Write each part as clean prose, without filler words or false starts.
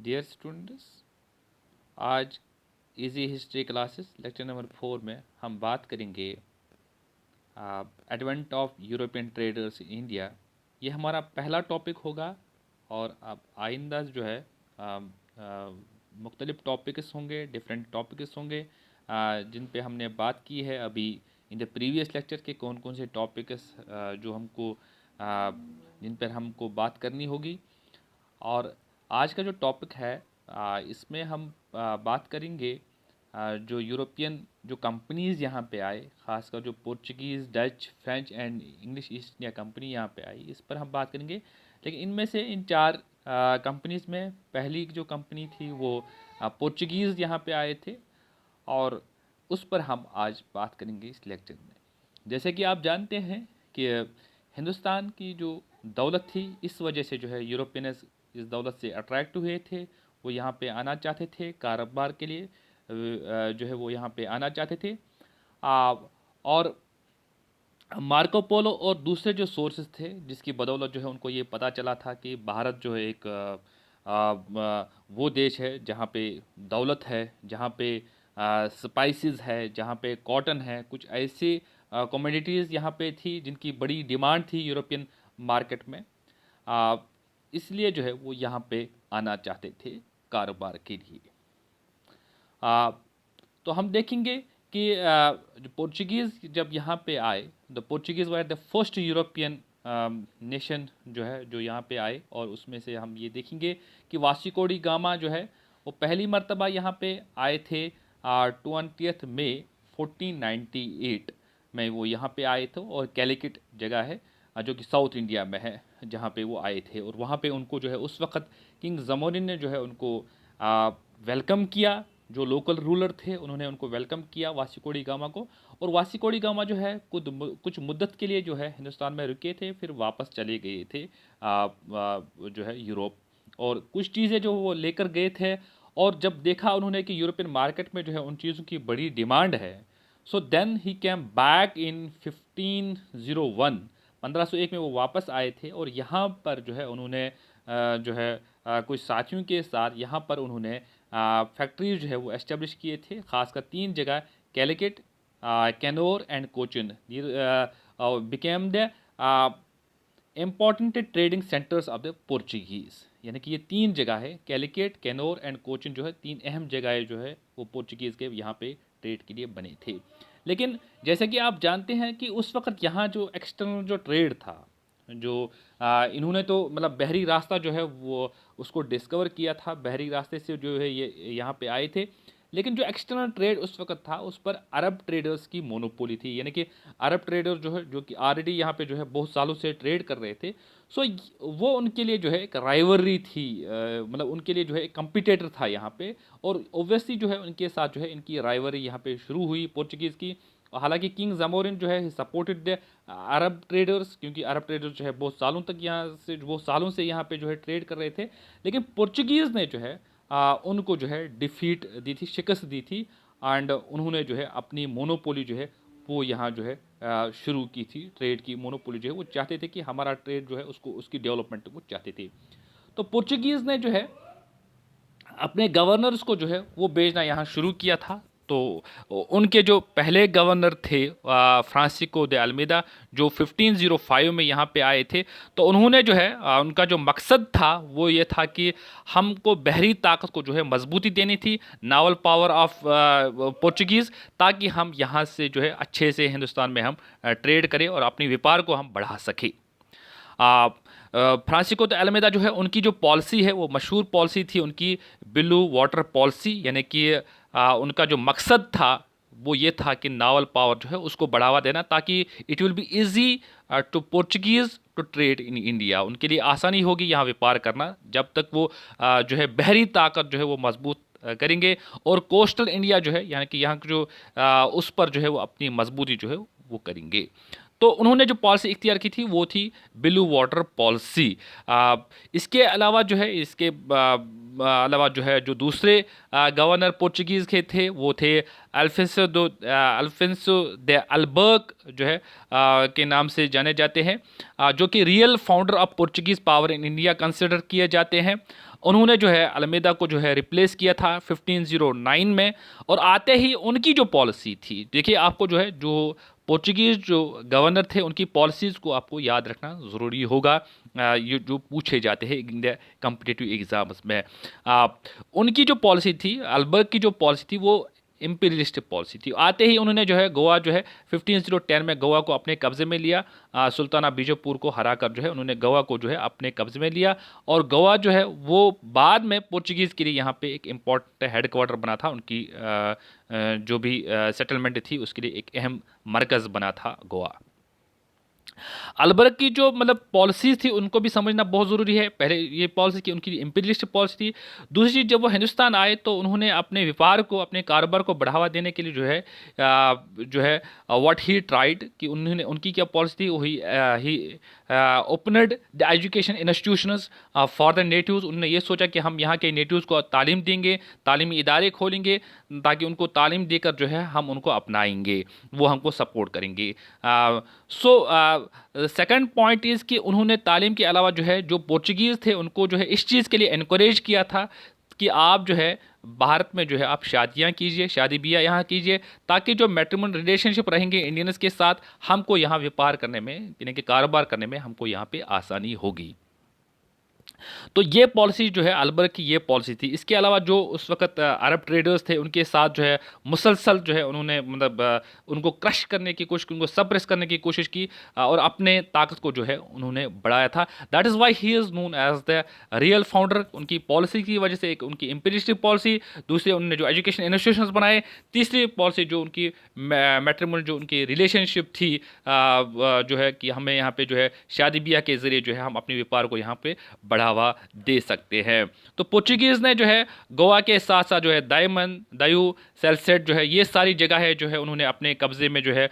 Dear students, आज easy history classes lecture number 4 में हम बात करेंगे advent of European traders in India. ये हमारा पहला टॉपिक होगा और अब आइंदा जो है मुख्तलिफ टॉपिक्स होंगे, डिफरेंट टॉपिक्स होंगे जिन पे हमने बात की है अभी इन द प्रीवियस लेक्चर के कौन कौन से टॉपिक्स जो हमको जिन पर हमको बात करनी होगी। और आज का जो टॉपिक है इसमें हम बात करेंगे जो यूरोपियन जो कंपनीज़ यहाँ पे आए, ख़ासकर जो Portuguese, Dutch, French and English east India company यहाँ पे आई, इस पर हम बात करेंगे। लेकिन इनमें से इन चार कंपनीज़ में पहली जो कंपनी थी वो पोर्चुगीज़ यहाँ पे आए थे और उस पर हम आज बात करेंगे इस लेक्चर में। जैसे कि आप जानते हैं कि हिंदुस्तान की जो दौलत थी, इस वजह से जो है यूरोपियंस इस दौलत से अट्रैक्ट हुए थे। वो यहाँ पे आना चाहते थे कारोबार के लिए, जो है वो यहाँ पे आना चाहते थे। और मार्को पोलो और दूसरे जो सोर्सेज थे जिसकी बदौलत जो है उनको ये पता चला था कि भारत जो है एक वो देश है जहाँ पे दौलत है, जहाँ पे स्पाइसेस है, जहाँ पे कॉटन है, कुछ ऐसी कमोडिटीज़ यहाँ पे थी जिनकी बड़ी डिमांड थी यूरोपियन मार्केट में। आ, इसलिए जो है वो यहाँ पे आना चाहते थे कारोबार के लिए। आ, तो हम देखेंगे कि जो पोर्चुगीज़ जब यहाँ पे आए, the Portuguese were the first European nation जो है जो यहाँ पे आए। और उसमें से हम ये देखेंगे कि वास्को डी गामा जो है वो पहली मर्तबा यहाँ पे आए थे 20 मई 1498 में वो यहाँ पे आए थे। और कैलिकट जगह है जो कि साउथ इंडिया में है, जहाँ पे वो आए थे। और वहाँ पे उनको जो है उस वक़्त किंग जमोरिन ने जो है उनको वेलकम किया। जो लोकल रूलर थे उन्होंने उनको वेलकम किया वास्को डी गामा को। और वास्को डी गामा जो है कुछ मुद्दत के लिए जो है हिंदुस्तान में रुके थे, फिर वापस चले गए थे जो है यूरोप। और कुछ चीज़ें जो वो लेकर गए थे, और जब देखा उन्होंने कि यूरोपियन मार्केट में जो है उन चीज़ों की बड़ी डिमांड है, so then he came back in 1501, 1501 में वो वापस आए थे। और यहाँ पर जो है उन्होंने जो है कुछ साथियों के साथ यहाँ पर उन्होंने फैक्ट्रीज जो है वो एस्टेब्लिश किए थे, खासकर 3 जगह, Calicut, Cannanore and Cochin became the important trading centres of the Portuguese. यानी कि ये 3 जगह है, कैलिकट, कैनोर एंड कोचिन जो है 3 अहम जगह जो है वो पोर्चुगीज़ के यहाँ पे ट्रेड के लिए बने थे। लेकिन जैसे कि आप जानते हैं कि उस वक़्त यहाँ जो एक्सटर्नल जो ट्रेड था, जो इन्होंने तो मतलब बहरी रास्ता जो है वो उसको डिस्कवर किया था, बहरी रास्ते से जो है ये यहाँ पे आए थे। लेकिन जो एक्सटर्नल ट्रेड उस वक्त था उस पर अरब ट्रेडर्स की मोनोपोली थी। यानी कि अरब ट्रेडर जो है जो कि ऑलरेडी यहाँ पे जो है बहुत सालों से ट्रेड कर रहे थे। सो वो उनके लिए जो है एक राइवलरी थी, मतलब उनके लिए जो है एक कंपिटेटर था यहाँ पे। और ओब्वियसली जो है उनके साथ जो है इनकी राइवलरी यहाँ पे शुरू हुई पोर्चुगीज़ की। हालांकि किंग जमोरिन जो है सपोर्टेड द अरब ट्रेडर्स, क्योंकि अरब ट्रेडर्स जो है बहुत सालों तक यहाँ से बहुत सालों से यहाँ पे जो है ट्रेड कर रहे थे। लेकिन पोर्चुगीज़ ने जो है उनको जो है डिफीट दी थी, शिकस्त दी थी। एंड उन्होंने जो है अपनी मोनोपोली जो है वो यहाँ जो है शुरू की थी। ट्रेड की मोनोपोली जो है वो चाहते थे कि हमारा ट्रेड जो है उसको उसकी डेवलपमेंट वो चाहते थे। तो पोर्चुगीज़ ने जो है अपने गवर्नर्स को जो है वो भेजना यहाँ शुरू किया था। तो उनके जो पहले गवर्नर थे फ्रांसिस्को दे अल्मेदा, जो 1505 में यहाँ पे आए थे, तो उन्होंने जो है उनका जो मकसद था वो ये था कि हमको बहरी ताकत को जो है मजबूती देनी थी, नावल पावर ऑफ पोर्चुगीज़, ताकि हम यहाँ से जो है अच्छे से हिंदुस्तान में हम ट्रेड करें और अपने व्यापार को हम बढ़ा सकें। फ्रांसिस्को दे अल्मेदा जो है उनकी जो पॉलिसी है वो मशहूर पॉलिसी थी उनकी, ब्लू वाटर पॉलिसी। यानी कि उनका जो मकसद था वो ये था कि नावल पावर जो है उसको बढ़ावा देना, ताकि it will be easy to Portuguese to trade in India. उनके लिए आसानी होगी यहाँ व्यापार करना जब तक वो जो है बहरी ताकत जो है वो मजबूत करेंगे। और कोस्टल इंडिया जो है यानी कि यहाँ जो उस पर जो है वो अपनी मजबूती जो है वो करेंगे। तो उन्होंने जो पॉलिसी इख्तियार की थी वो थी ब्लू वाटर पॉलिसी। इसके अलावा जो है इसके अलावा जो है जो दूसरे गवर्नर पोर्चुगीज़ के थे वो थे अल्फिंसो दे अल्बर्क जो है के नाम से जाने जाते हैं, जो कि real founder of Portuguese power in India consider किए जाते हैं। उन्होंने जो है अल्मेदा को जो है रिप्लेस किया था 1509 में। और आते ही उनकी जो पॉलिसी थी, देखिए आपको जो है जो पोर्चुगीज जो गवर्नर थे उनकी पॉलिसीज़ को आपको याद रखना ज़रूरी होगा। ये जो पूछे जाते हैं इंडिया कॉम्पिटिटिव एग्जाम्स में। उनकी जो पॉलिसी थी, अल्बर्ग की जो पॉलिसी थी, वो इम्पीरियलिस्ट पॉलिसी थी। आते ही उन्होंने जो है गोवा जो है 1510 में गोवा को अपने कब्जे में लिया। सुल्ताना बीजापुर को हराकर जो है उन्होंने गोवा को जो है अपने कब्जे में लिया। और गोवा जो है वो बाद में पोर्चुगीज़ के लिए यहाँ पे एक इम्पॉर्टेंट हेडक्वार्टर बना था। उनकी जो भी सेटलमेंट थी उसके लिए एक अहम मरकज़ बना था गोवा। अलबर्ग की जो मतलब पॉलिसीज़ थी उनको भी समझना बहुत ज़रूरी है। पहले ये पॉलिसी की उनकी इम्पीरियलिस्ट पॉलिसी थी। दूसरी चीज़, जब वो हिंदुस्तान आए तो उन्होंने अपने व्यापार को, अपने कारोबार को बढ़ावा देने के लिए जो है व्हाट ही ट्राइड कि उन्होंने, उनकी क्या पॉलिसी थी, वही ही opened the education institutions for the natives. उन्होंने ये सोचा कि हम यहाँ के नेटिव्स को तालीम देंगे, तालीमी इदारे खोलेंगे ताकि उनको तालीम देकर जो है हम उनको अपनाएंगे, वो हमको सपोर्ट करेंगे। सेकंड पॉइंट इज़ कि उन्होंने तालीम के अलावा जो है जो पोर्चुगीज़ थे उनको जो है इस चीज़ के लिए इनकरेज किया था कि आप जो है भारत में जो है आप शादियां कीजिए, शादी ब्याह यहाँ कीजिए, ताकि जो मैट्रिमोनियल रिलेशनशिप रहेंगे इंडियंस के साथ, हमको यहाँ व्यापार करने में, यानी कि कारोबार करने में हमको यहाँ पे आसानी होगी। तो ये पॉलिसी जो है अलबर्ग की ये पॉलिसी थी। इसके अलावा जो उस वक्त अरब ट्रेडर्स थे उनके साथ जो है मुसलसल जो है उन्होंने मतलब उनको क्रश करने की कोशिश की, उनको सप्रेस करने की कोशिश की और अपने ताकत को जो है उन्होंने बढ़ाया था। That is why he is known as the real founder. उनकी पॉलिसी की वजह से, एक उनकी इम्पीरियलिस्टिक पॉलिसी, दूसरे उन्होंने जो एजुकेशन इंस्टीट्यूशंस बनाए, तीसरी पॉलिसी जो उनकी मैट्रिमोनियल जो उनकी रिलेशनशिप थी जो है कि हमें यहाँ पे जो है शादी ब्याह के ज़रिए जो है हम अपने व्यापार को यहाँ पे बढ़ावा दे सकते हैं। तो पोर्चुगीज़ ने जो है गोवा के साथ साथ जो है दायमन, दायू, सेल्सेट जो है ये सारी जगह है जो है उन्होंने अपने कब्जे में जो है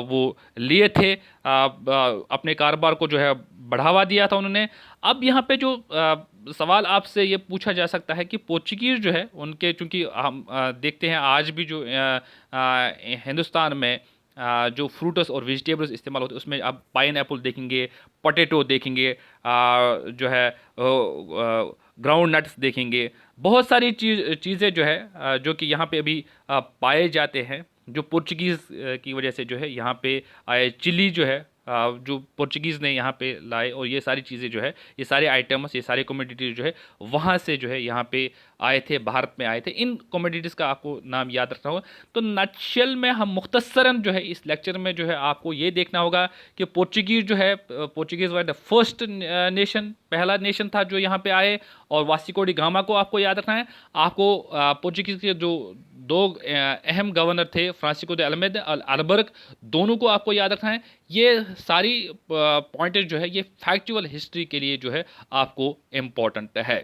वो लिए थे। अपने कारोबार को जो है बढ़ावा दिया था उन्होंने। अब यहाँ पे जो सवाल आपसे ये पूछा जा सकता है कि पोर्चुगीज़ जो है उनके, चूंकि हम देखते हैं आज भी जो हिंदुस्तान में जो फ्रूट्स और वेजिटेबल्स इस्तेमाल होते हैं उसमें आप पाइन एप्पल देखेंगे, पोटैटो देखेंगे, जो है ग्राउंड नट्स देखेंगे, बहुत सारी चीज़ें जो है जो कि यहाँ पे अभी पाए जाते हैं, जो पोर्चुगीज़ की वजह से जो है यहाँ पे आए। चिली जो है जो पोर्चुगीज़ ने यहाँ पे लाए, और ये सारी चीज़ें जो है, ये सारे आइटम्स, ये सारे कमोडिटीज जो है वहाँ से जो है यहाँ पे आए थे, भारत में आए थे। इन कमोडिटीज़ का आपको नाम याद रखना होगा। तो नटशेल में हम मुख्तसरन जो है इस लेक्चर में जो है आपको ये देखना होगा कि पोर्चुगीज़ जो है, Portuguese were the first nation, पहला नेशन था जो यहाँ पे आए। और वास्को डी गामा को आपको याद रखना है। आपको पोर्चुगीज़ के जो दो अहम गवर्नर थे, फ्रांसिस्को दे अल्मेदा और अल्बर्ग, दोनों को आपको याद रखना है। ये सारी पॉइंटेज जो है ये फैक्चुअल हिस्ट्री के लिए जो है आपको इम्पॉर्टेंट है।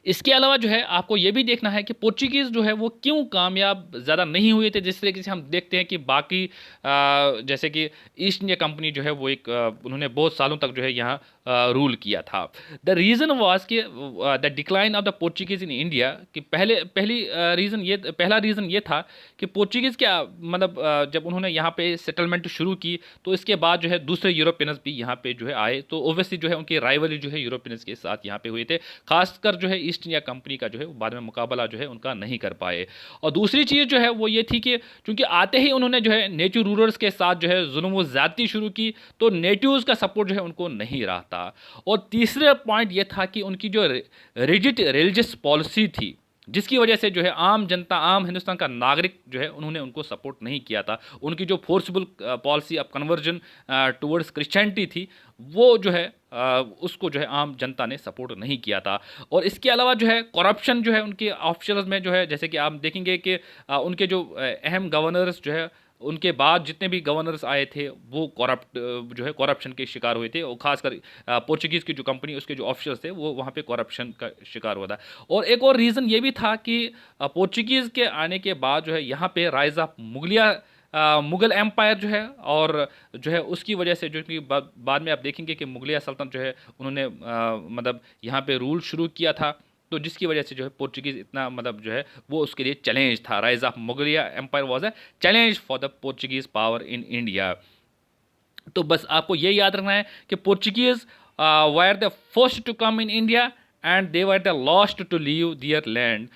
इसके अलावा जो है आपको ये भी देखना है कि पोर्चुगीज़ जो है वो क्यों कामयाब ज़्यादा नहीं हुए थे, जिस तरीके से हम देखते हैं कि बाकी जैसे कि ईस्ट इंडिया कंपनी जो है वो एक उन्होंने बहुत सालों तक जो है यहाँ रूल किया था। द रीज़न वाज कि the decline of the Portuguese in India, कि पहला रीज़न ये था कि पोर्चुगीज़ क्या मतलब जब उन्होंने यहाँ पे सेटलमेंट शुरू की तो इसके बाद जो है दूसरे यूरोपियंस भी यहाँ पे जो है आए, तो ओब्वियसली जो है उनकी राइवली जो है यूरोपियंस के साथ यहाँ पे हुए थे। खासकर जो है ईस्ट इंडिया कंपनी का जो है बाद में मुकाबला जो है उनका नहीं कर पाए। और दूसरी चीज़ जो है वो ये थी कि चूंकि आते ही उन्होंने जो है नेटिव रूलर्स के साथ जो है जुल्म व ज़्यादती शुरू की, तो नेटिव्स का सपोर्ट जो है उनको नहीं रहा था। और तीसरा पॉइंट ये था कि उनकी जो रिजिड रिलीजियस पॉलिसी थी, जिसकी वजह से जो है आम जनता, आम हिंदुस्तान का नागरिक जो है उन्होंने उनको सपोर्ट नहीं किया था। उनकी जो forcible policy of conversion towards Christianity थी, वो जो है उसको जो है आम जनता ने सपोर्ट नहीं किया था। और इसके अलावा जो है करप्शन जो है उनके ऑफिशियल्स में जो है, जैसे कि आप देखेंगे कि उनके जो अहम गवर्नर्स जो है, उनके बाद जितने भी गवर्नर्स आए थे वो जो है करप्शन के शिकार हुए थे। और खासकर पोर्चुगीज़ की जो कंपनी, उसके जो ऑफिसर्स थे वो वहाँ पे करप्शन का शिकार हुआ था। और एक और रीज़न ये भी था कि पोर्चुगीज़ के आने के बाद जो है यहाँ पे राइज ऑफ मुगल एम्पायर जो है, और जो है उसकी वजह से जो कि बाद में आप देखेंगे कि मुगलिया सल्तनत जो है उन्होंने मतलब यहाँ पे रूल शुरू किया था, तो जिसकी वजह से जो है पोर्चुगीज़ इतना मतलब जो है वो उसके लिए चैलेंज था। राइज ऑफ मुगलिया empire was a challenge for the Portuguese power in India. तो बस आपको ये याद रखना है कि Portuguese were the first to come in India and they were the last to leave their land.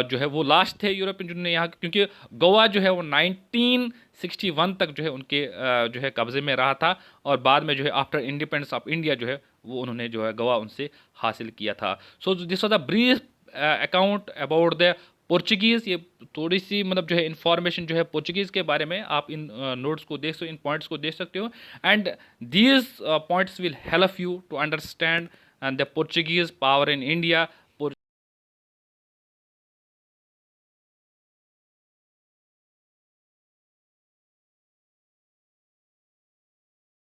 जो है वो लास्ट थे यूरोपियन जिन्होंने यहाँ, क्योंकि गोवा जो है वो 1961 तक जो है उनके जो है कब्जे में रहा था, और बाद में जो है आफ्टर इंडिपेंडेंस ऑफ इंडिया जो है वो उन्होंने जो है गोवा उनसे हासिल किया था। So this was the brief account about the Portuguese. ये थोड़ी सी मतलब जो है इन्फॉर्मेशन जो है पोर्चुगीज़ के बारे में, आप इन नोट्स को देख सकते हो, इन पॉइंट्स को देख सकते हो, and these points will help you to understand and the Portuguese power in India